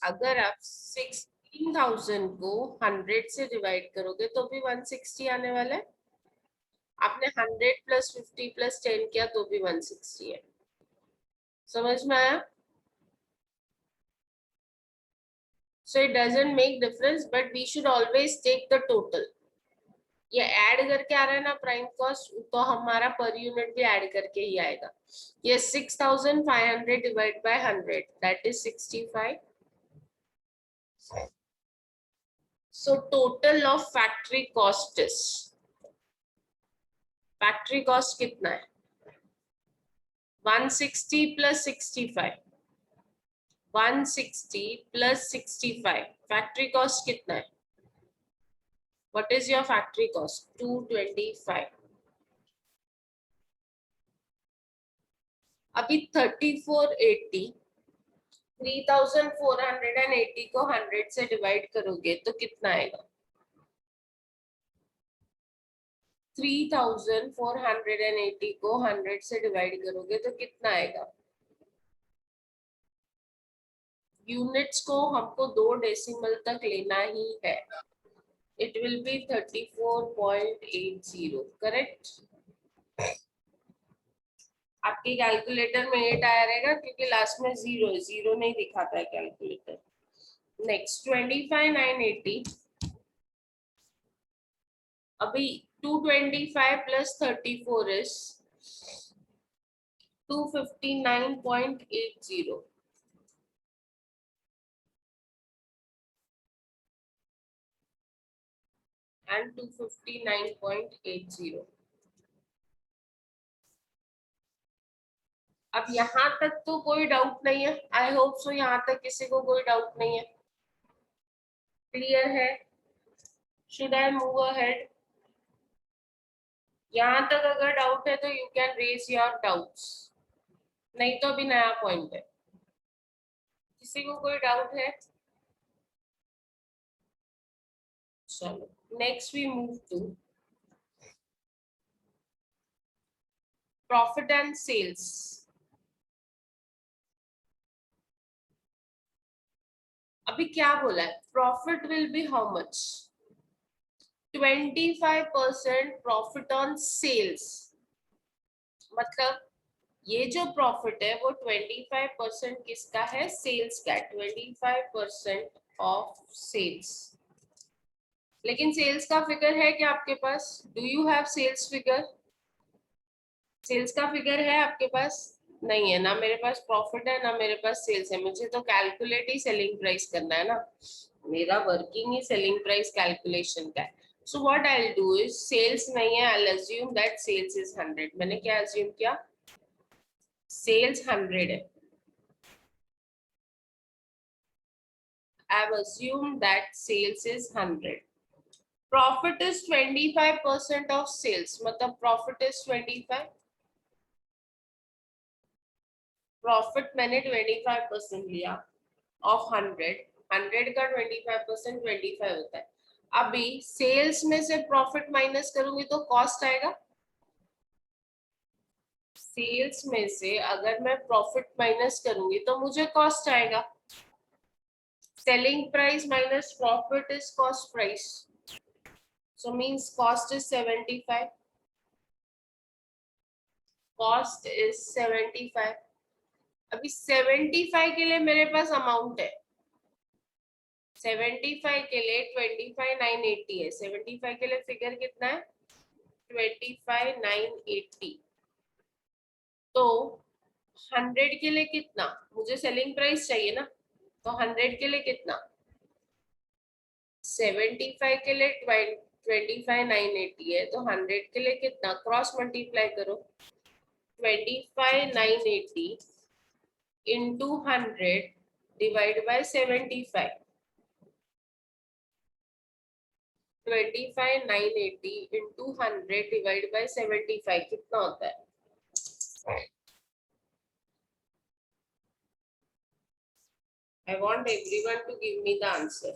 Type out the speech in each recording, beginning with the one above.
अगर आप 16,000 को 100 से डिवाइड करोगे तो भी 160 आने वाला है। आपने 100 प्लस 50 प्लस 10 किया तो भी 160 है। समझ में आया? So it doesn't make difference, but we should always take the total. ये ऐड करके आ रहा है ना प्राइम कॉस्ट, तो हमारा पर यूनिट भी ऐड करके ही आएगा। ये 6,500 divide by 100 that is 65। So total of factory cost is, factory cost कितना है? 160 प्लस 65, 160 प्लस 65, फैक्ट्री कॉस्ट कितना है? What is your factory cost? 225। अभी 3480, 3480 को 100 से डिवाइड करोगे तो कितना आएगा? 3480 को 100 से डिवाइड करोगे तो कितना आएगा? यूनिट्स को हमको 2 डेसिमल तक लेना ही है। It will be 34.80, correct? आपके कैलकुलेटर में 8 आया रहेगा क्योंकि लास्ट में 0 है, 0 नहीं दिखाता है कैलकुलेटर। नेक्स्ट 25,980, अभी 225 प्लस 34 इज 259.80 and 259.80। अब यहाँ तक तो कोई डाउट नहीं है। आई होप सो यहाँ तक किसी को कोई डाउट नहीं है। क्लियर है? Should I move ahead? यहाँ तक अगर डाउट है तो you can raise your doubts, नहीं तो अभी नया पॉइंट है। किसी को कोई डाउट है? चलो next we move to profit and sales. अभी क्या बोला है? Profit will be how much? 25% profit on sales. मतलब ये जो प्रॉफिट है वो 25% किसका है? सेल्स का। 25% ऑफ सेल्स। लेकिन सेल्स का फिगर है क्या आपके पास? Do you have sales figure? Sales का फिगर है आपके पास? नहीं है ना। मेरे पास प्रॉफिट है ना मेरे पास सेल्स है। मुझे तो कैलकुलेट ही सेलिंग प्राइस करना है ना। मेरा वर्किंग ही सेलिंग प्राइस कैलकुलेशन का है। So what I will do is, sales नहीं है, I will assume that sales is 100। मैंने क्या अज्यूम किया? सेल्स 100 है। I have assumed that sales is 100. Profit is 25% of sales. मतलब profit is 25. Profit मैंने 25% लिया of 100. 100 का 25% 25 होता है। अभी सेल्स में से प्रॉफिट माइनस करूंगी तो कॉस्ट आएगा। सेल्स में से अगर मैं प्रॉफिट माइनस करूंगी तो मुझे कॉस्ट आएगा। Selling price minus profit is cost price, so means cost is 75. Cost is 75. अभी 75 के लिए मेरे पास अमाउंट है। 75 के लिए 25,980 है। 75 के लिए फिगर कितना है? 25,980। तो 100 के लिए कितना? मुझे सेलिंग प्राइस चाहिए ना, तो 100 के लिए कितना? 75 के लिए 25,980 है, तो 100 के लिए कितना? क्रॉस मल्टीप्लाई करो। 25,980 into 100 divide by 75. 25,980 into 100 divide by 75 कितना होता है? I want everyone to give me the answer.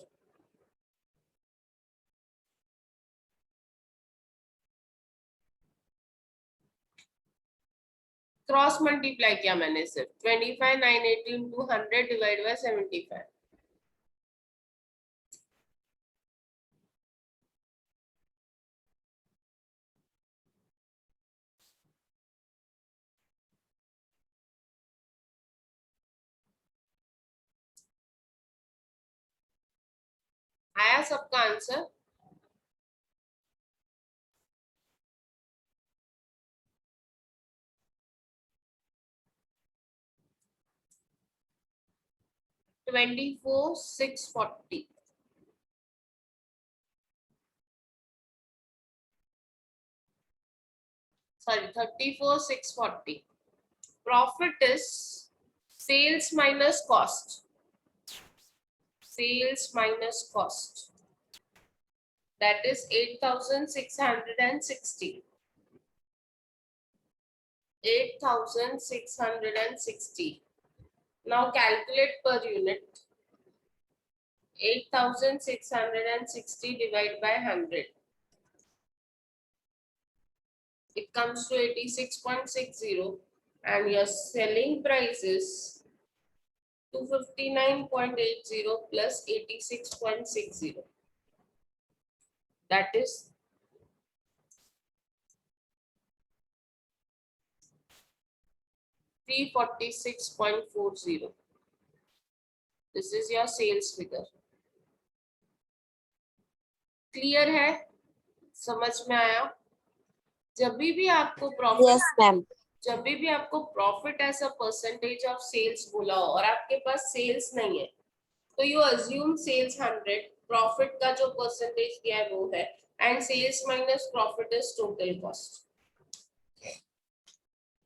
Cross multiply किया मैंने सिर्फ। 25,980 into 100 divide by 75. आया सबका answer? $24,640. Sorry, 34,640. Profit is sales minus cost. Sales minus cost. That is 8,660. 8,660. Now calculate per unit. 8,660 divided by 100. It comes to 86.60 and your selling price is 259.80 plus 86.60. That is 346.40. This is your sales figure. Clear है? समझ में आया? जब भी आपको profit, Yes, ma'am. जब भी आपको profit as a percentage of sales बोला हो और आपके पास सेल्स नहीं है, तो यू अज्यूम सेल्स 100, प्रॉफिट का जो परसेंटेज दिया है वो है, and sales minus profit is total cost.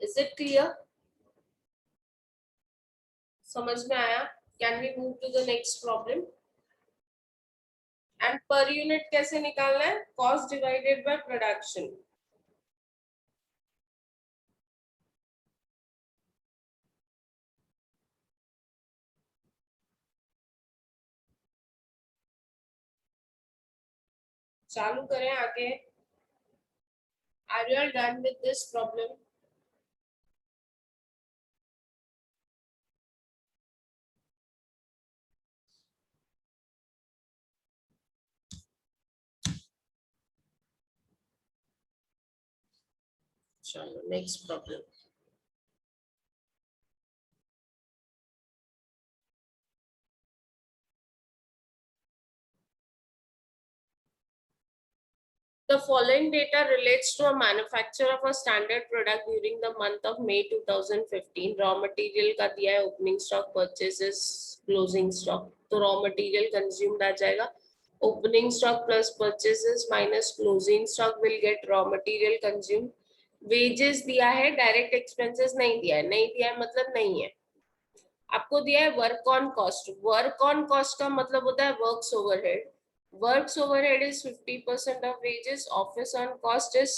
Is it clear? समझ में आया? Can we move to the next problem? And per unit कैसे निकालना है? Cost divided by production. चालू करें आगे? Are you all done with this problem? चलो next problem. The following data relates to a manufacture of a standard product during the month of May 2015. Raw material का दिया है, opening stock, purchases, closing stock. तो raw material consumed आ जाएगा. Opening stock plus purchases minus closing stock will get raw material consumed. Wages दिया है, direct expenses नहीं दिया है. नहीं दिया है मतलब नहीं है. आपको दिया है work on cost. Work on cost का मतलब होता है works overhead. Works overhead is 50% of wages. Office on cost is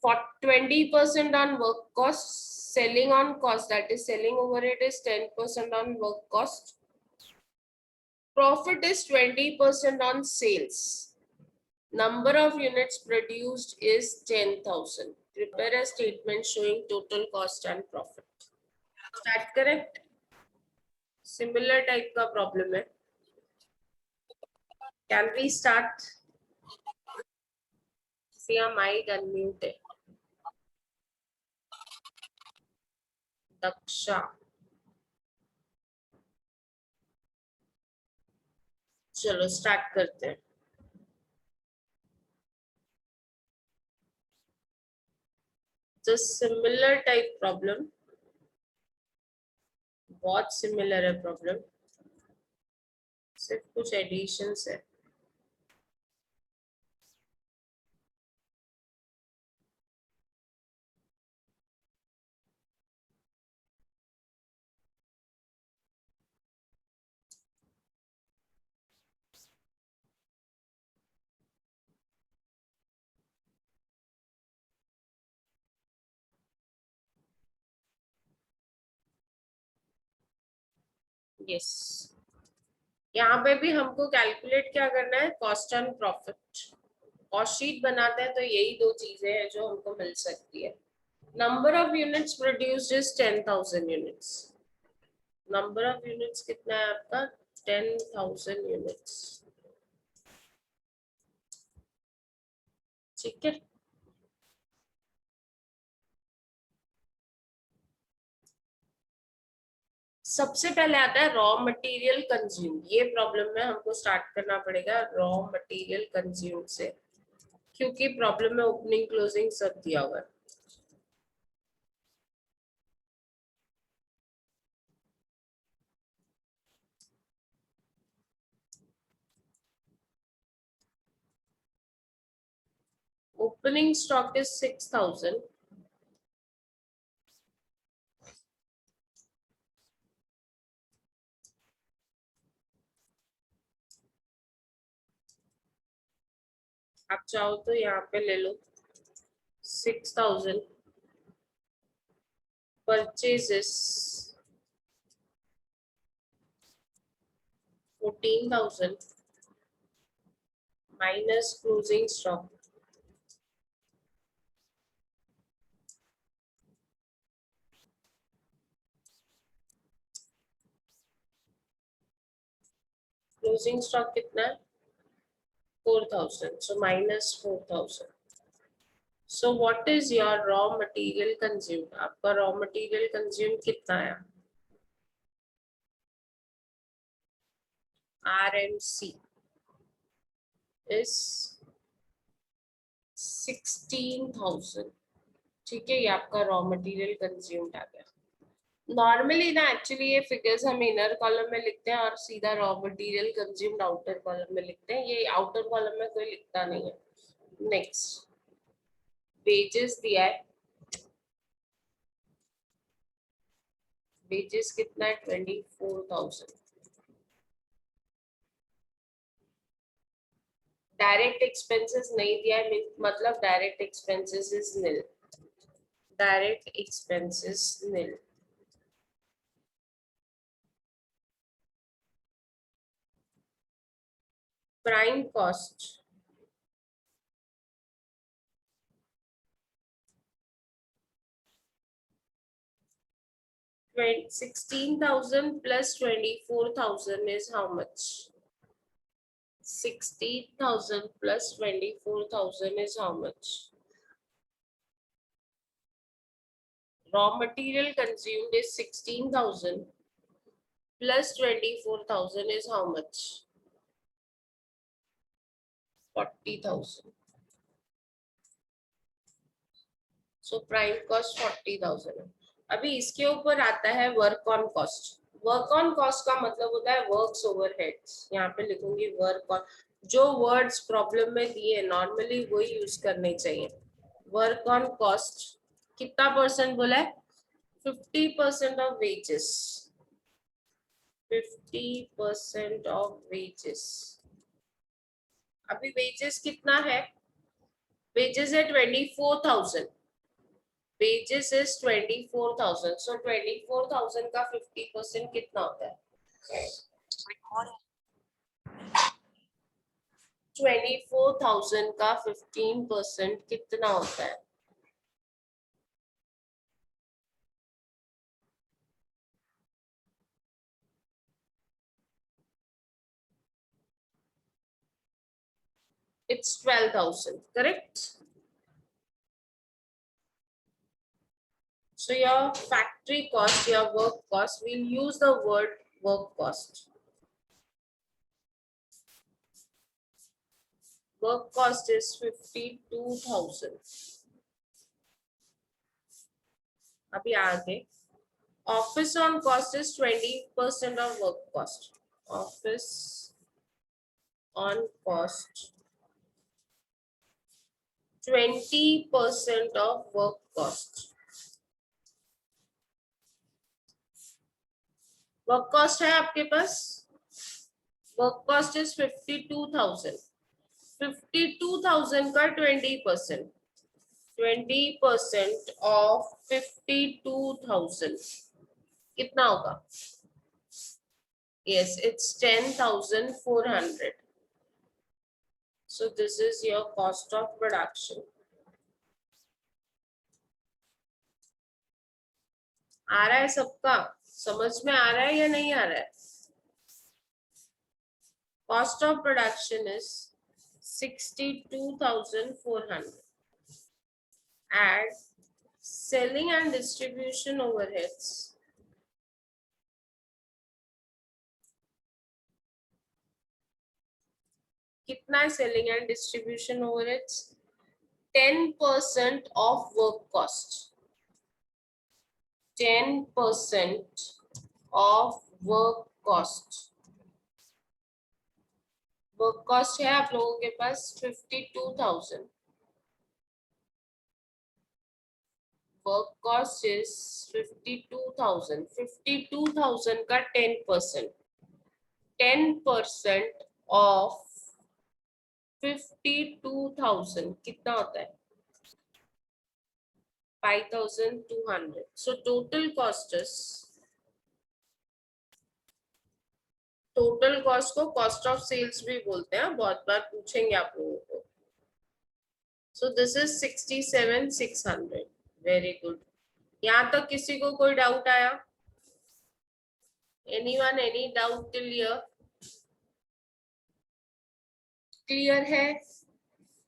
20% on work cost. Selling on cost, that is selling overhead, is 10% on work cost. Profit is 20% on sales. Number of units produced is 10,000. Prepare a statement showing total cost and profit. Start correct? Similar type का problem है. Can we start? See, our mic unmuted. Daksha. चलो start करते हैं. Just similar type problem. बहुत similar है problem, सिर्फ कुछ editions है. यस, यहाँ पे भी हमको कैलकुलेट क्या करना है? Cost and profit. Cost sheet बनाते हैं तो यही दो चीजें हैं जो हमको मिल सकती है. Number of units produced is 10,000 units. Number of units कितना है आपका? 10,000 यूनिट्स. ठीक है. सबसे पहले आता है रॉ मटेरियल कंज्यूम। ये प्रॉब्लम में हमको स्टार्ट करना पड़ेगा रॉ मटेरियल कंज्यूम से, क्योंकि प्रॉब्लम में ओपनिंग क्लोजिंग सब दिया हुआ है। ओपनिंग स्टॉक इज 6000, आप चाहो तो यहाँ पे ले लो 6000 purchases 14,000 minus closing stock, closing stock कितना है 4,000, so minus 4,000. So what is your raw material consumed? आपका raw material consumed कितना है? RMC is 16,000. ठीक है, ये आपका रॉ मटेरियल कंज्यूम्ड आ गया। नॉर्मली ना एक्चुअली ये फिगर्स हम इनर कॉलम में लिखते हैं और सीधा raw material consumed outer column में लिखते हैं, ये आउटर कॉलम में कोई लिखता नहीं है। नेक्स्ट वेजेस दिया है, वेजेस कितना है 24,000। डायरेक्ट एक्सपेंसेस नहीं दिया है, मतलब direct expenses is nil, direct expenses nil. Prime cost 16,000 plus 24,000 is how much? 16,000 plus 24,000 is how much? Raw material consumed is 16,000 plus 24,000 is how much? 40,000. So prime cost 40,000. अभी इसके ऊपर आता है work on cost. Work on cost का मतलब होता है works overheads. यहाँ पे लिखूंगी वर्क ऑन, जो वर्ड्स प्रॉब्लम में दिए नॉर्मली वही यूज करने चाहिए। वर्क ऑन कॉस्ट कितना परसेंट बोला है 50% ऑफ वेजेस, 50% ऑफ वेजेस। अभी वेजेस कितना है, वेजेस है 24,000, wages is 24,000, so 24,000 का 50% कितना होता है 24,000 का 15% कितना होता है? It's 12,000, correct? So your factory cost, your work cost, we'll use the word work cost. Work cost is 52,000. अभी आगे office on cost is 20% of work cost. Office on cost 20% of work cost. Work cost है आपके पास, work cost is 52,000, 52,000 का 20%, 20% of 52,000 कितना होगा? Yes it's 10,400. So this is your cost of production. आ रहा है सबका, समझ में आ रहा है या नहीं आ रहा है? Cost of production is 62,400. Add selling and distribution overheads कितना है selling and distribution overheads? 10% of work cost, 10% of work cost. Work cost है आप लोगों के पास 52,000। Work cost is 52,000। 52,000 का 10%, 10% ऑफ 52,000 कितना होता है? 5,200. So total cost is, total cost को कॉस्ट ऑफ सेल्स भी बोलते हैं, बहुत बार पूछेंगे आप लोगों को। सो दिस इज 67,600। Very good. यहाँ तक किसी को कोई डाउट आया? Anyone, any doubt till here? Clear है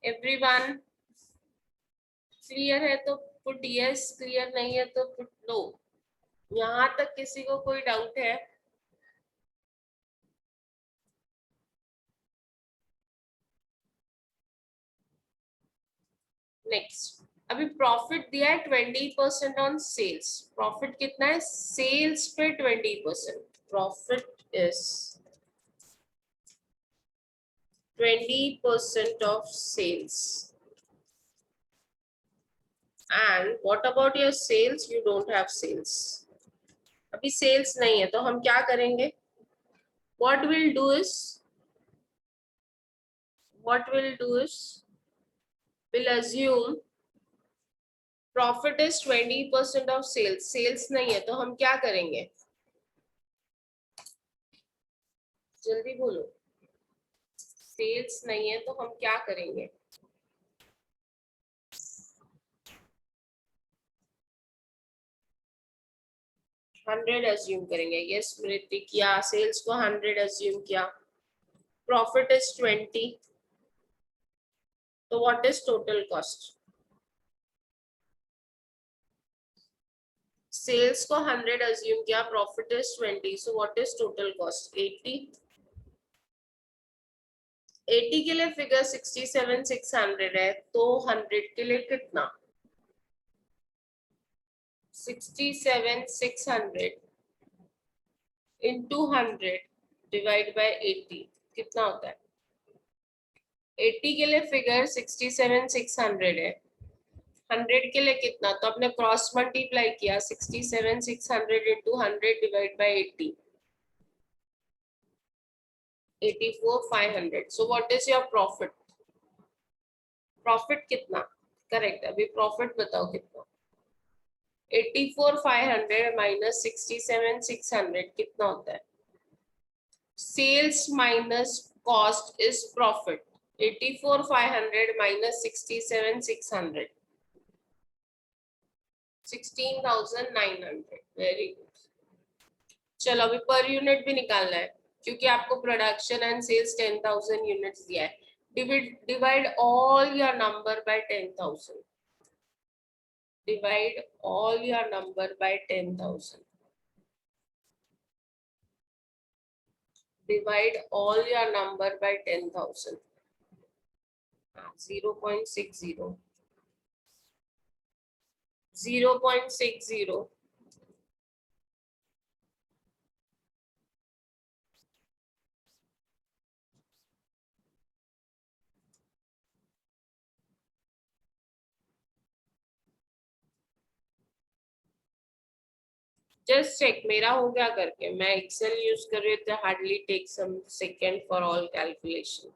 एवरीवन? क्लियर है तो पुट यस, क्लियर नहीं है तो पुट नो। यहाँ तक किसी को कोई डाउट है? नेक्स्ट, अभी प्रॉफिट दिया है 20% ऑन सेल्स। प्रॉफिट कितना है सेल्स पे? 20%। Profit is 20% of sales. And what about your sales? You don't have sales. अभी sales नहीं है तो हम क्या करेंगे? What we'll do is we'll assume profit is 20% of sales. Sales नहीं है तो हम क्या करेंगे? जल्दी बोलो। Sales नहीं है तो हम क्या करेंगे? 100 assume करेंगे। Yes स्मृति, किया sales को 100 assume किया। Profit is 20. तो what is total cost? Sales को 100 अज्यूम किया, profit is 20, so what is total cost? 80। 80 के लिए फिगर 67,600 है, तो 100 के लिए कितना? 67,600 इंटू 100 डिवाइड बाय 80 कितना होता है? 80 के लिए फिगर 67,600 है, 100 के लिए कितना? तो आपने क्रॉस मल्टीप्लाई किया, 67,600 into 100 divide by 80, 84,500. So what is your profit? Profit कितना? करेक्ट। अभी प्रॉफिट बताओ कितना? 84,500 माइनस 67,600 कितना होता है? Sales minus cost is profit. 84,500 minus 67,600, 16,900। Very good. चलो अभी पर यूनिट भी निकालना है, क्योंकि आपको प्रोडक्शन एंड सेल्स 10,000 यूनिट्स दिया है। divide all your number by 10,000. Divide all your number by 10,000. Divide all your number by 10,000. 0.60. 0.60. Just check मेरा हो गया करके। मैं एक्सेल यूज कर रही हूँ, hardly take some second for all calculation.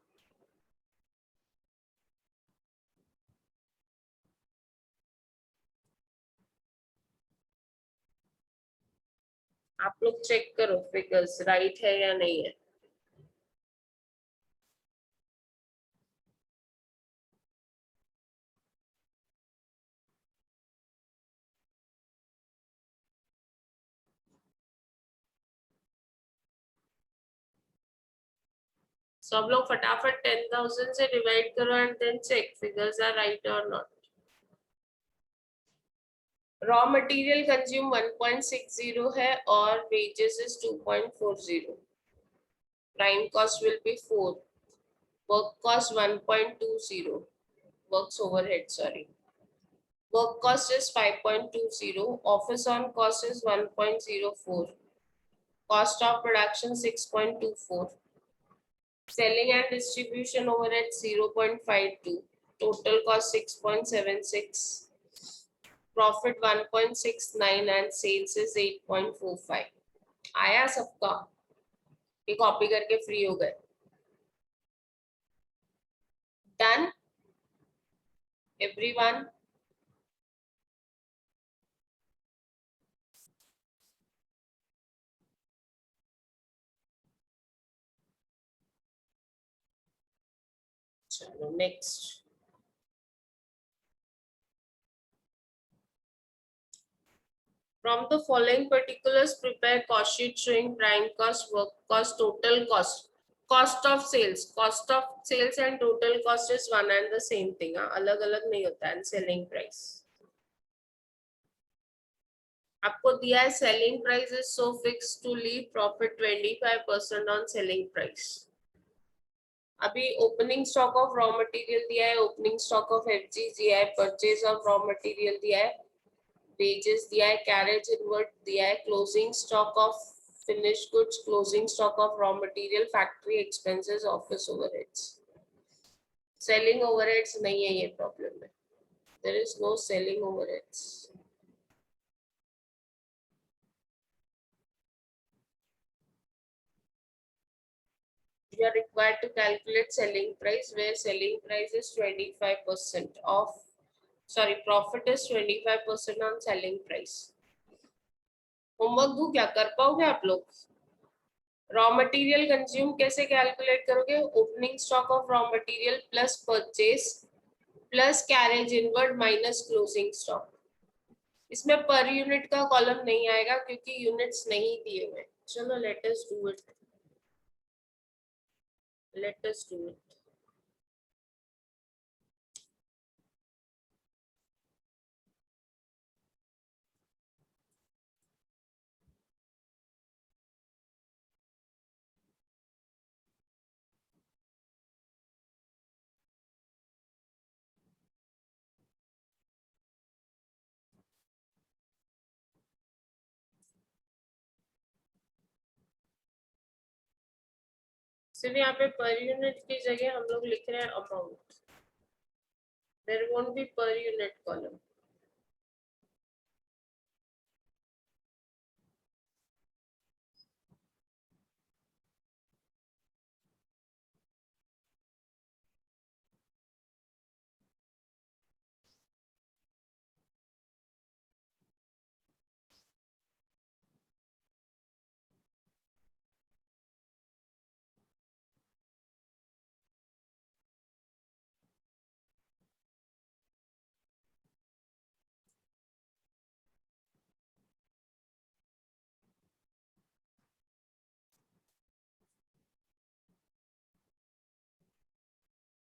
आप लोग चेक करो फिगर्स राइट है या नहीं है। सब लोग फटाफट 10,000 से डिवाइड करो and then check figures are right और नॉट। रॉ मटेरियल कंज्यूम 1.60 है और wages is 2.40। Prime cost will be 4। Work cost 1.20. Works overhead, sorry. Work cost is 5.20. Office on cost is 1.04. Cost of production 6.24. Selling and distribution overhead 0.52. Total cost 6.76. Profit 1.69 and sales is 8.45. आया सबका? ये copy करके free हो गए. Done? Everyone? चलो next. From the following particulars, prepare cost sheet showing prime cost, work cost, total cost. Cost of sales. Cost of sales and total cost is one and the same thing. अलग अलग नहीं होता है. Selling price. आपको दिया है selling price is so fixed to leave profit 25% on selling price. अभी opening stock of raw material दिया है, opening stock of FG दिया है, purchase of raw material दिया है, wages दिया है, carriage inward दिया है, closing stock of finished goods, closing stock of raw material, factory expenses, office overheads. Selling overheads नहीं है ये problem है. There is no selling overheads. You are required to calculate selling price where selling price is 25% of, sorry, profit is 25% on selling price. Homework दूं क्या? कर पाओगे आप लोग? रॉ मटेरियल कंज्यूम कैसे कैलकुलेट करोगे? Opening stock of raw material plus purchase plus carriage inward minus closing stock. इसमें per unit का कॉलम नहीं आएगा क्योंकि यूनिट्स नहीं दिए हुए. चलो let us do it. Let us do it. सिर्फ यहाँ पे पर यूनिट की जगह हम लोग लिख रहे हैं amount. There won't be per unit column.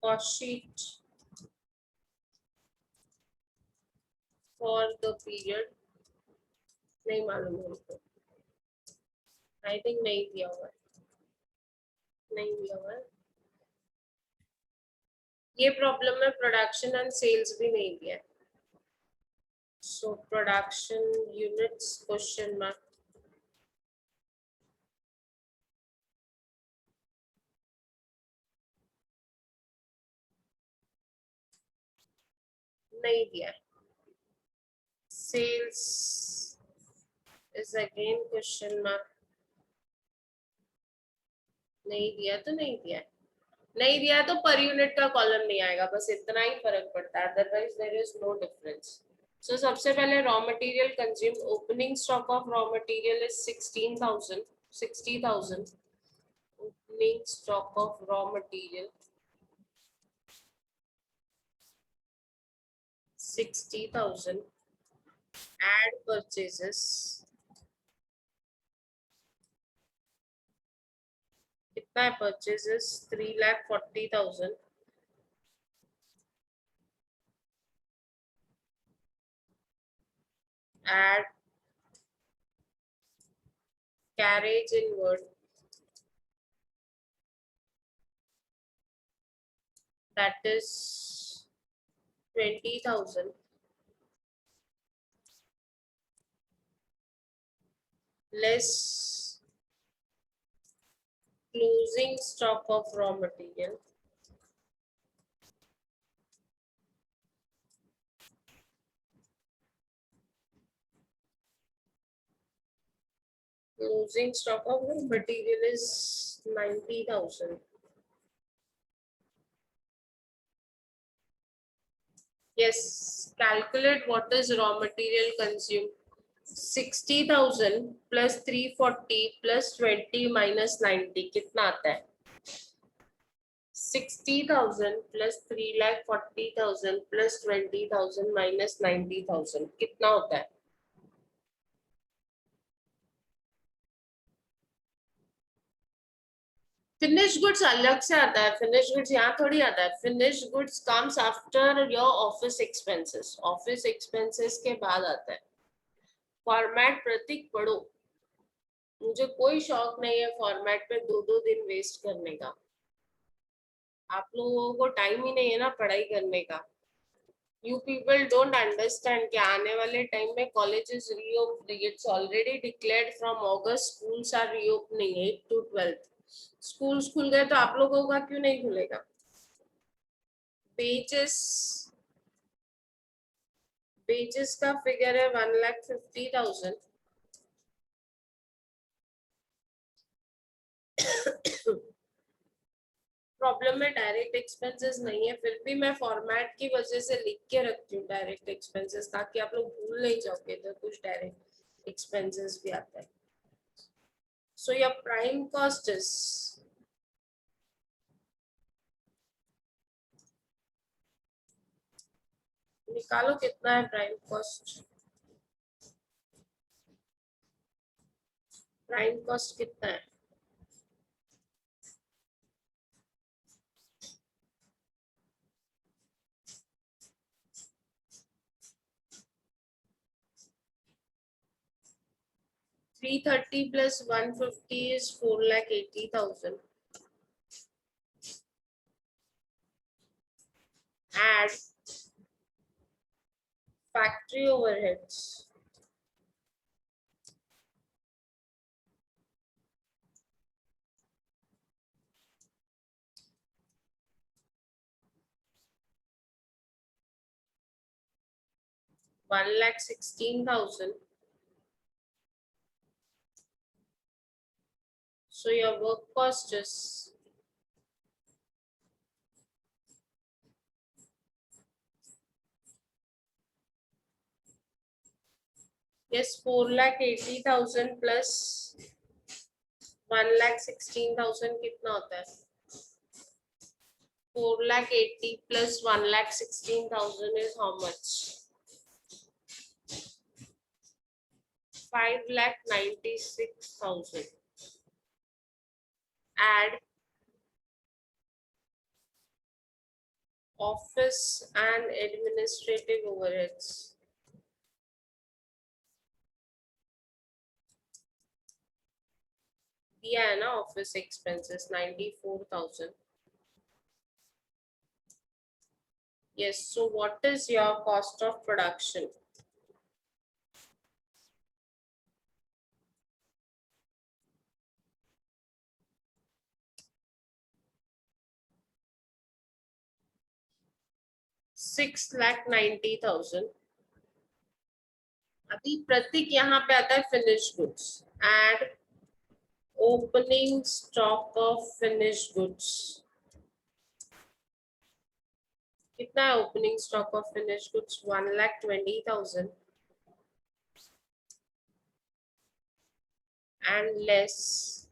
Cost sheet for the period नहीं मालूम है हमको. आई थिंक नहीं दिया हुआ है. नहीं दिया हुआ है. ये प्रॉब्लम में प्रोडक्शन एंड सेल्स भी नहीं दिया है. So production units question mark. नहीं दिया है. Sales is again question mark. नहीं दिया तो नहीं दिया है. नहीं दिया तो पर यूनिट का कॉलम नहीं आएगा. बस इतना ही फर्क पड़ता है. Otherwise there is no difference. So सबसे पहले raw material consume. Opening stock of raw material is 16,000 60,000. opening stock of raw material 60,000. add purchases कितना है? purchases 3,40,000. add carriage inward that is 20,000 less closing stock of raw material closing stock of raw material is 90,000. Yes, calculate what is raw material consumed. 60,000 plus 340 plus 20 minus 90 कितना आता है? 60,000 plus 3,40,000 plus 20,000 minus 90,000 कितना होता है? Finish goods अलग से आता है. फिनिश गुड्स यहाँ थोड़ी आता है. Finish goods comes after your office expenses. Office expenses के बाद आता है. फॉर्मेट प्रतीक पढ़ो. मुझे कोई शौक नहीं है फॉर्मेट पे 2-2 दिन वेस्ट करने का. आप लोगों को टाइम ही नहीं है ना पढ़ाई करने का. You people don't understand कि आने वाले टाइम में colleges reopening. It's already declared from August schools are reopening 8 to 12th. School खुल गए तो आप लोगों का क्यों नहीं खुलेगा? पेजेस का फिगर है 1,50,000. प्रॉब्लम में डायरेक्ट एक्सपेंसेस नहीं है, फिर भी मैं फॉर्मेट की वजह से लिख के रखती हूँ डायरेक्ट एक्सपेंसेस, ताकि आप लोग भूल नहीं जाओगे तो कुछ डायरेक्ट एक्सपेंसेस भी आता है. So your prime cost is निकालो कितना है प्राइम कॉस्ट. प्राइम कॉस्ट कितना है? $330 plus 150 is 4,80,000. Add factory overheads. $1,16,000. So your work cost is yes 4,80,000 plus 1,16,000 कितना होता है? 4,80,000 plus 1,16,000 is how much? 5,96,000. Add office and administrative overheads. दिया है ना office expenses 94,000. Yes, so what is your cost of production? $6,90,000. अभी प्रतीक यहाँ पे आता है finish goods. Add opening stock of finish goods. कितना है opening stock of finish goods? 1,20,000 and less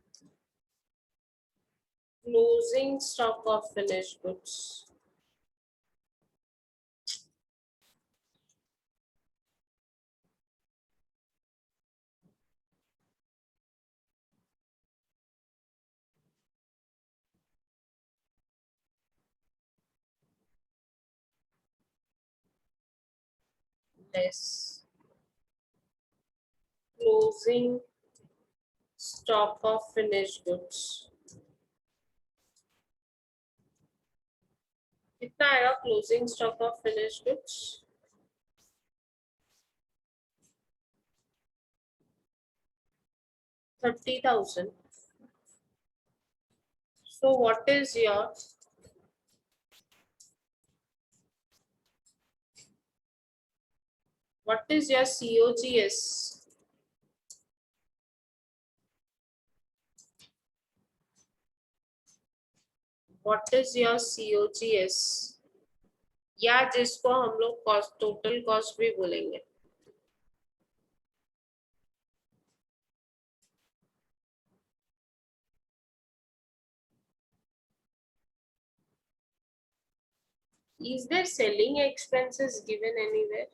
closing stock of finished goods. Less closing stock of finished goods. कितना आएगा closing stock of finish goods? 30,000. So what is your COGS? What is your COGS? या जिसको हम लोग cost total cost भी बोलेंगे. Is there selling expenses given anywhere?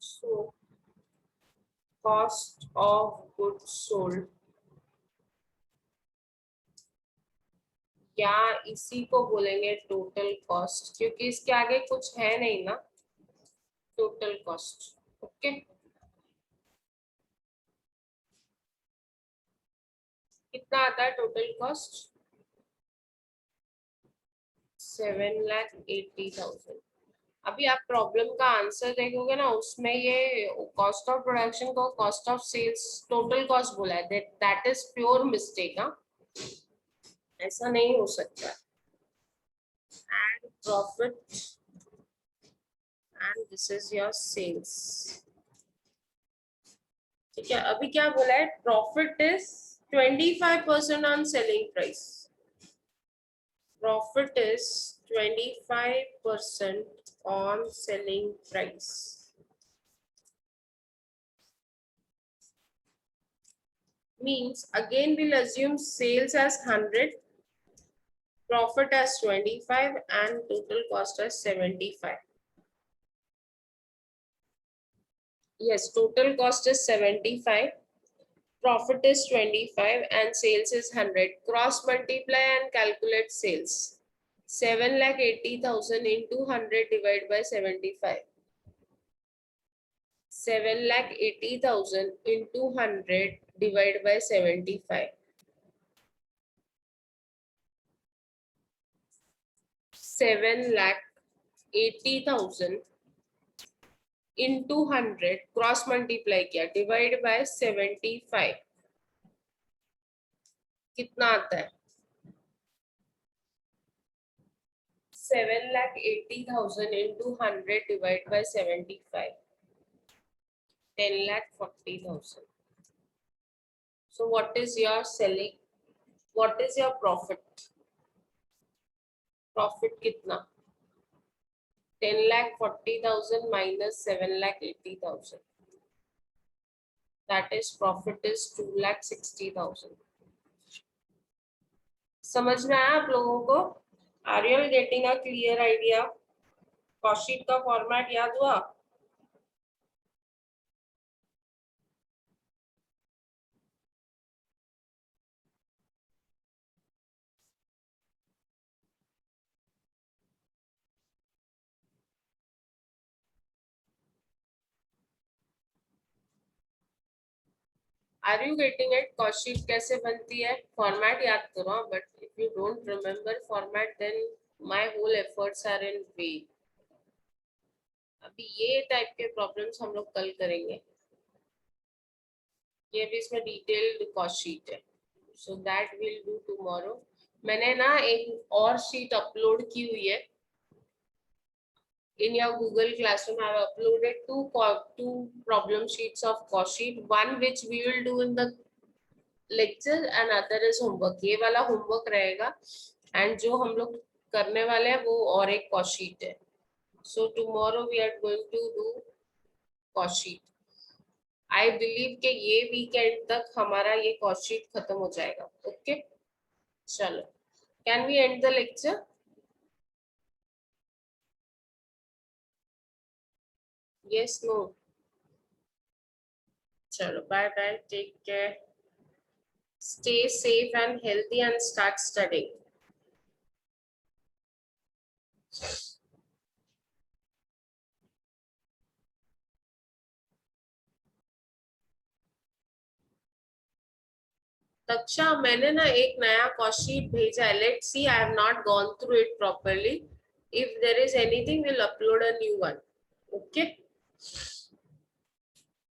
So cost of goods sold या इसी को बोलेंगे टोटल कॉस्ट, क्योंकि इसके आगे कुछ है नहीं ना. Total cost. ओके. कितना आता है टोटल कॉस्ट? 7,80,000. अभी आप प्रॉब्लम का आंसर देखोगे ना, उसमें ये कॉस्ट ऑफ प्रोडक्शन को cost of sales total cost बोला है. That is pure mistake. हाँ, ऐसा नहीं हो सकता. Add profit and this is your sales. ठीक है. अभी क्या बोला है? Profit is 25% on selling price. Profit is 25% on selling price. Means again we'll assume sales as 100, profit as 25 and total cost as 75. Yes, total cost is 75, profit is 25 and sales is 100. Cross multiply and calculate sales. 7,80,000 into 100 divided by 75. 7,80,000 into 100 divided by 75. 7,80,000 into 100 cross multiply किया divide by 75. कितना आता है? 7,80,000 into 100 divided by 75. 10,40,000. So what is your selling? What is your profit? Profit कितना? 10,40,000 minus 7,80,000. That is profit is 2,60,000. समझ में आया आप लोगों को? Are you getting a clear idea? Cost sheet का फॉर्मेट याद हुआ? Are you getting it? Cost sheet कैसे बनती है? फॉर्मेट याद करो. But if you don't remember format then my whole efforts are in vain. अभी ये टाइप के प्रॉब्लम्स हम लोग कल करेंगे. ये भी इसमें डिटेल्ड कॉस्ट शीट है. So that will do tomorrow. मैंने ना एक और शीट अपलोड की हुई है. In your Google Classroom, I have uploaded two problem sheets of cost sheet. One which we will do in the lecture and other is homework. ये वाला homework रहेगा and जो हम लोग करने वाले हैं वो और एक cost sheet है. So tomorrow we are going to do cost sheet. I believe कि ये weekend तक हमारा ये cost sheet खत्म हो जाएगा. Okay? चलो. Can we end the lecture? Yes, no. चलो, bye bye. Take care. Stay safe and healthy and start studying. तक्षा मैंने ना एक नया कॉस्ट शीट भेजा है. Let's see, I have not gone through it properly. If there is anything will upload a new one. Okay,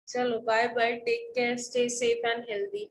चलो bye bye, take care, stay safe and healthy.